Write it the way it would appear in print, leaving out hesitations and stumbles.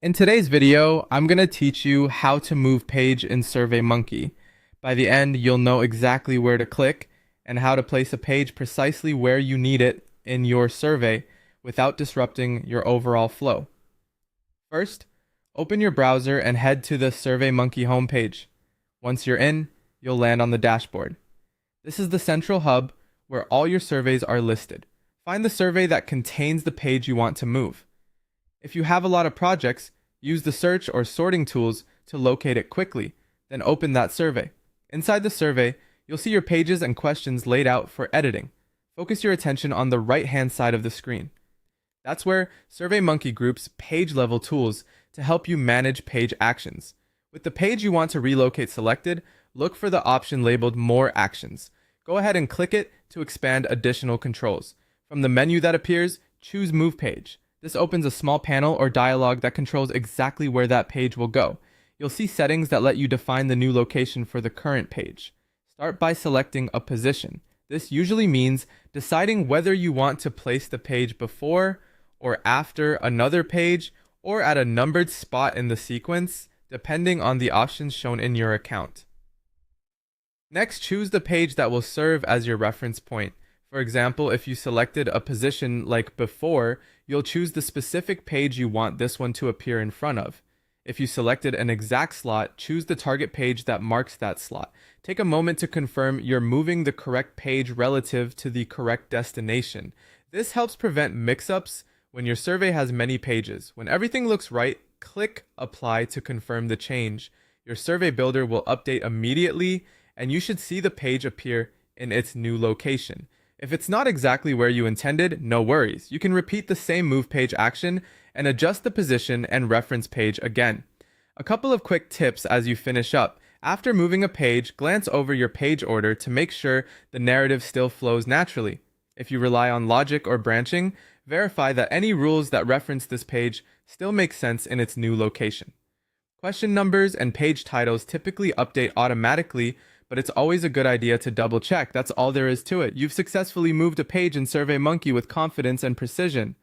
In today's video, I'm going to teach you how to move page in Surveymonkey. By the end, you'll know exactly where to click and how to place a page precisely where you need it in your survey without disrupting your overall flow. First, open your browser and head to the Surveymonkey homepage. Once you're in, you'll land on the dashboard. This is the central hub where all your surveys are listed. Find the survey that contains the page you want to move. If you have a lot of projects, use the search or sorting tools to locate it quickly, then open that survey. Inside the survey, you'll see your pages and questions laid out for editing. Focus your attention on the right-hand side of the screen. That's where Surveymonkey groups page-level tools to help you manage page actions. With the page you want to relocate selected, look for the option labeled More Actions. Go ahead and click it to expand additional controls. From the menu that appears, choose Move Page. This opens a small panel or dialog that controls exactly where that page will go. You'll see settings that let you define the new location for the current page. Start by selecting a position. This usually means deciding whether you want to place the page before or after another page or at a numbered spot in the sequence, depending on the options shown in your account. Next, choose the page that will serve as your reference point. For example, if you selected a position like before, you'll choose the specific page you want this one to appear in front of. If you selected an exact slot, choose the target page that marks that slot. Take a moment to confirm you're moving the correct page relative to the correct destination. This helps prevent mix-ups when your survey has many pages. When everything looks right, click Apply to confirm the change. Your survey builder will update immediately, and you should see the page appear in its new location. If it's not exactly where you intended, no worries. You can repeat the same move page action and adjust the position and reference page again. A couple of quick tips as you finish up. After moving a page, glance over your page order to make sure the narrative still flows naturally. If you rely on logic or branching, verify that any rules that reference this page still make sense in its new location. Question numbers and page titles typically update automatically, but it's always a good idea to double check. That's all there is to it. You've successfully moved a page in Surveymonkey with confidence and precision.